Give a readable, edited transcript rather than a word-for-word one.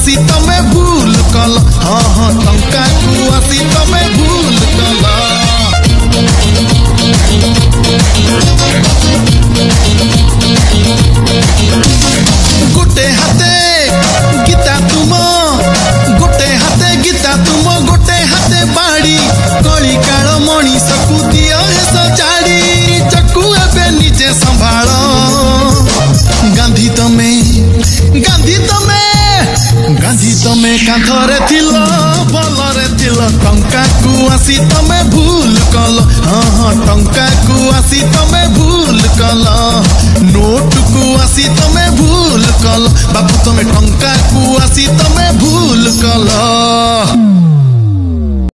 आसी तमे भूल कल हाँ हाँ टंका को आसी तमे भूल कल गोटे हाथे गीता तुम गोटे हाथे गीता तुम गोटे हाथे बाड़ी कली काल मनीष को दियो सजाड़ी चकू एबे निजे संभाल गांधी तमे कांधरे थिल भलरे थिल टंका को आसी तमे भूल कल हाँ हाँ टंका को आसी तमे भूल कल नोट को आसी तमे भूल कल बाबू तमे टंका को आसी तमे भूल कल।